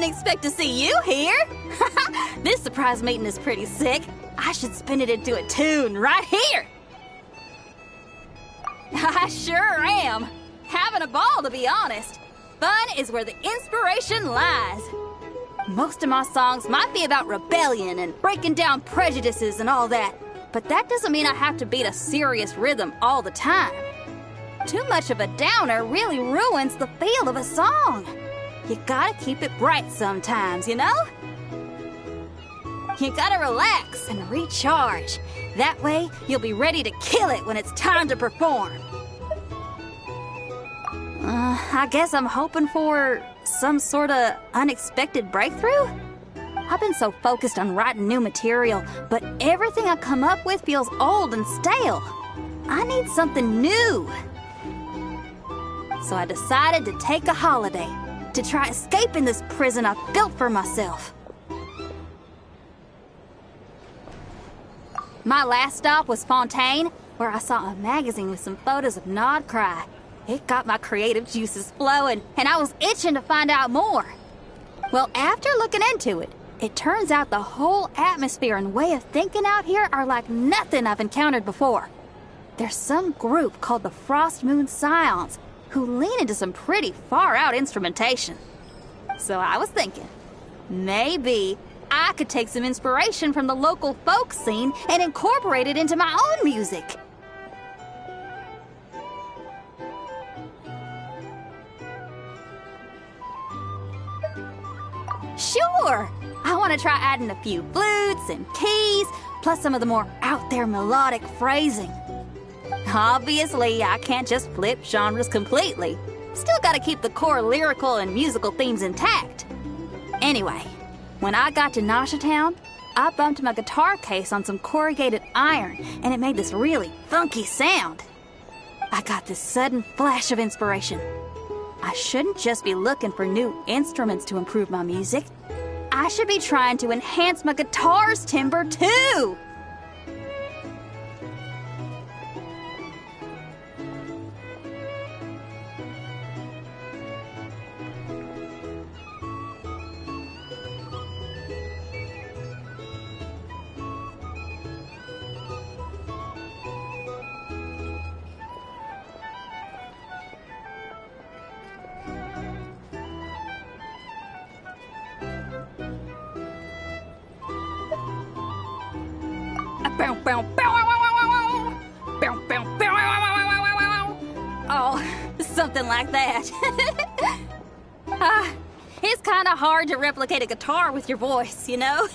expect to see you here. This surprise meeting is pretty sick. I should spin it into a tune right here. I sure am. Having a ball, to be honest. Fun is where the inspiration lies. Most of my songs might be about rebellion and breaking down prejudices and all that, but that doesn't mean I have to beat a serious rhythm all the time. Too much of a downer really ruins the feel of a song. You gotta keep it bright sometimes, you know? You gotta relax and recharge. That way, you'll be ready to kill it when it's time to perform. I guess I'm hoping for some sort of unexpected breakthrough? I've been so focused on writing new material, but everything I come up with feels old and stale. I need something new. So I decided to take a holiday to try escaping this prison I've built for myself. My last stop was Fontaine, where I saw a magazine with some photos of Nod Cry. It got my creative juices flowing, and I was itching to find out more. Well, after looking into it, it turns out the whole atmosphere and way of thinking out here are like nothing I've encountered before. There's some group called the Frost Moon Scions who lean into some pretty far-out instrumentation. So I was thinking, maybe I could take some inspiration from the local folk scene and incorporate it into my own music. Sure! I want to try adding a few flutes and keys, plus some of the more out-there melodic phrasing. Obviously, I can't just flip genres completely. Still gotta keep the core lyrical and musical themes intact. Anyway, when I got to Nashatown, I bumped my guitar case on some corrugated iron, and it made this really funky sound. I got this sudden flash of inspiration. I shouldn't just be looking for new instruments to improve my music. I should be trying to enhance my guitar's timbre, too! Oh, something like that. It's kind of hard to replicate a guitar with your voice, you know?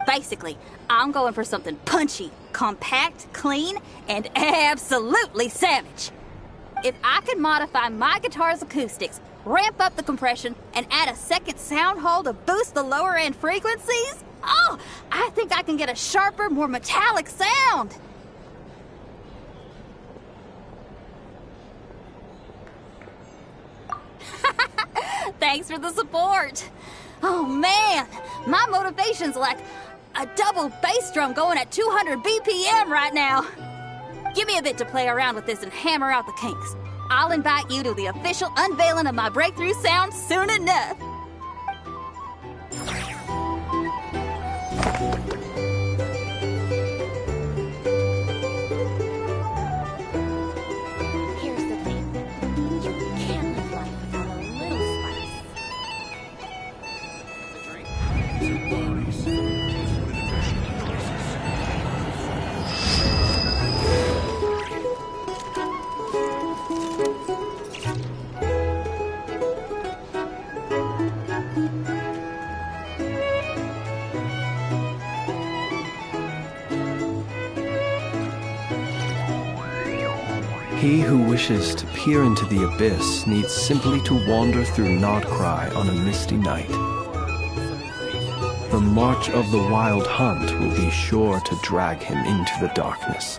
Basically, I'm going for something punchy, compact, clean, and absolutely savage. If I could modify my guitar's acoustics, ramp up the compression, and add a second sound hole to boost the lower end frequencies, oh, I think I can get a sharper, more metallic sound. Thanks for the support. Oh man, my motivation's like a double bass drum going at 200 BPM right now. Give me a bit to play around with this and hammer out the kinks. I'll invite you to the official unveiling of my breakthrough sound soon enough. Here's the thing. You can't live life without a little spice. He who wishes to peer into the abyss needs simply to wander through Nod Cry on a misty night. The march of the wild hunt will be sure to drag him into the darkness.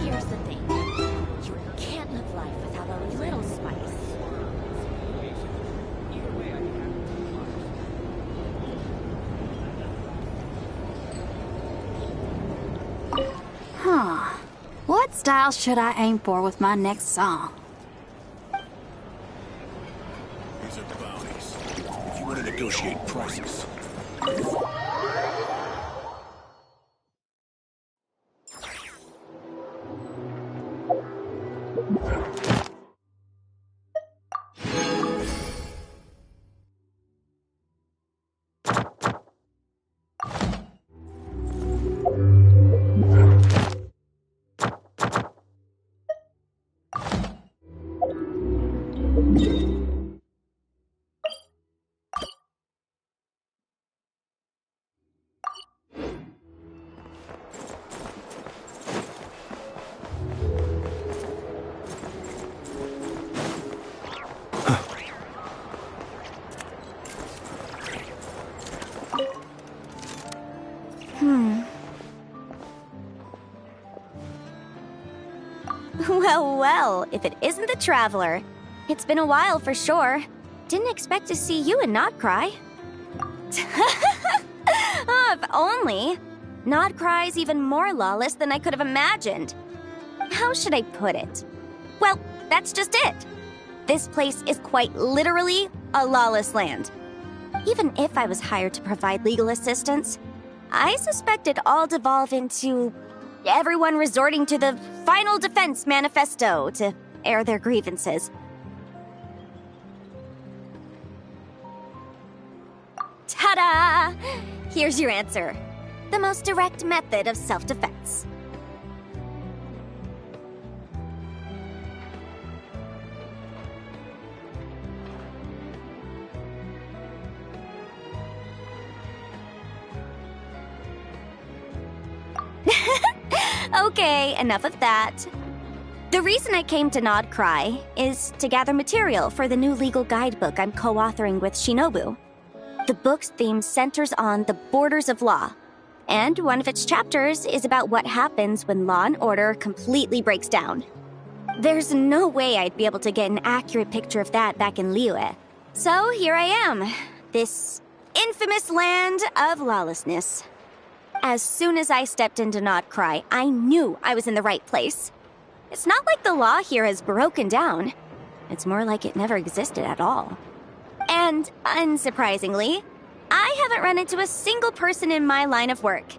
Here's the thing. You can't live life without a little spice. style should I aim for with my next song? These are bounties. If you want to negotiate prices. Well, if it isn't the Traveler. It's been a while for sure. Didn't expect to see you in Nodcry. Oh, if only. Nodcry's even more lawless than I could have imagined. How should I put it? Well, that's just it. This place is quite literally a lawless land. Even if I was hired to provide legal assistance, I suspect it'd all devolve into everyone resorting to the Final Defense Manifesto to air their grievances. Ta-da! Here's your answer. The most direct method of self-defense. Okay, enough of that. The reason I came to Nodcry is to gather material for the new legal guidebook I'm co-authoring with Shinobu. The book's theme centers on the borders of law, and one of its chapters is about what happens when law and order completely breaks down. There's no way I'd be able to get an accurate picture of that back in Liyue. So here I am, this infamous land of lawlessness. As soon as I stepped into Nodcry, I knew I was in the right place. It's not like the law here has broken down. It's more like it never existed at all. And, unsurprisingly, I haven't run into a single person in my line of work.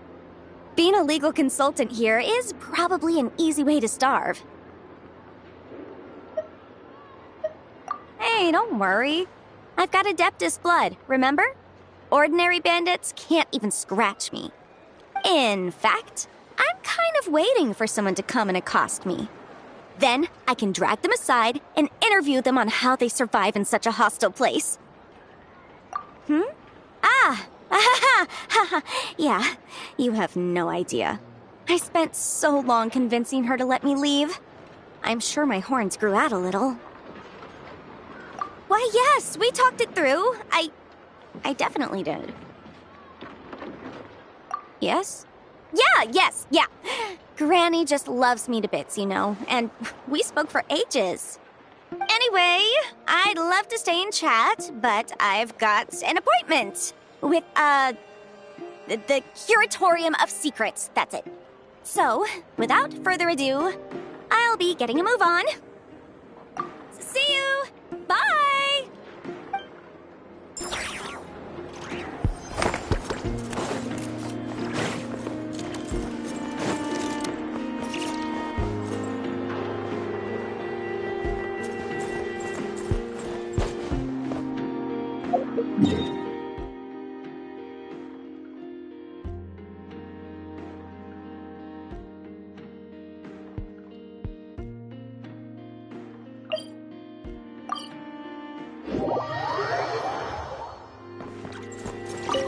Being a legal consultant here is probably an easy way to starve. Hey, don't worry. I've got Adeptus blood, remember? Ordinary bandits can't even scratch me. In fact, I'm kind of waiting for someone to come and accost me. Then I can drag them aside and interview them on how they survive in such a hostile place. Ah! Yeah, you have no idea. I spent so long convincing her to let me leave. I'm sure my horns grew out a little. Why, yes, we talked it through. I definitely did. Yes? Yeah. Granny just loves me to bits, you know, and we spoke for ages. Anyway, I'd love to stay and chat, but I've got an appointment with, the Curatorium of Secrets, that's it. So, without further ado, I'll be getting a move on. See you! Bye!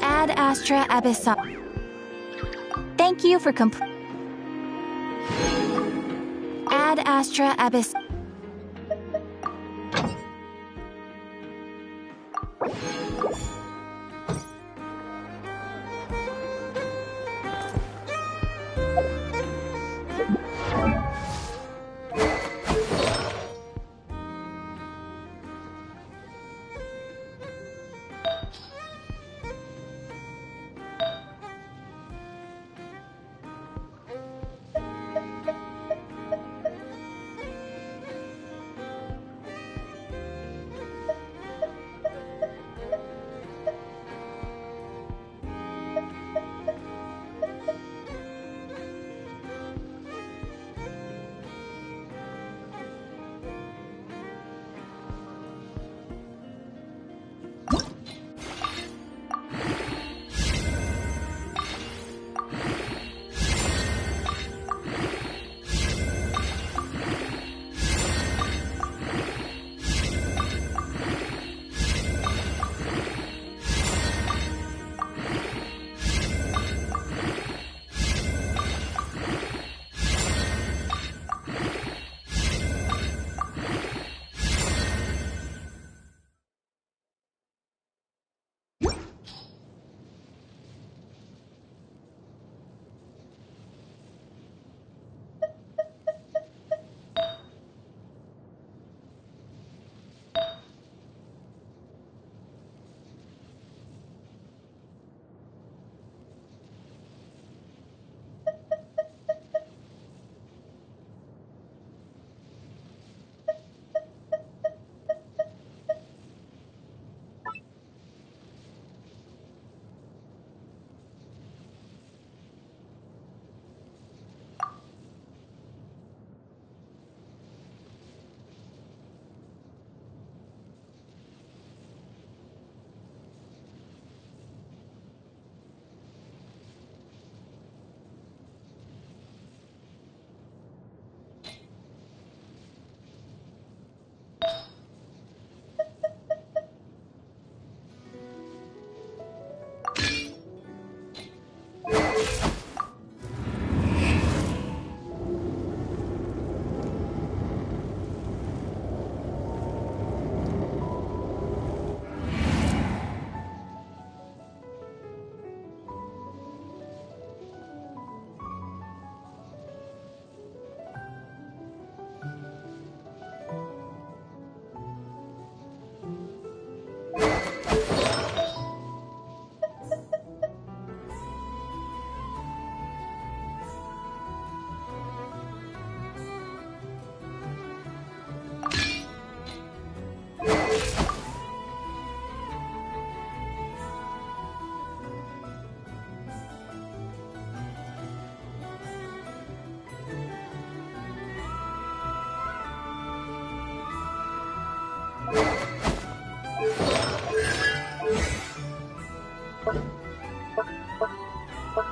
Ad Astra Abyssal. Thank you for Ad Astra Abyss. You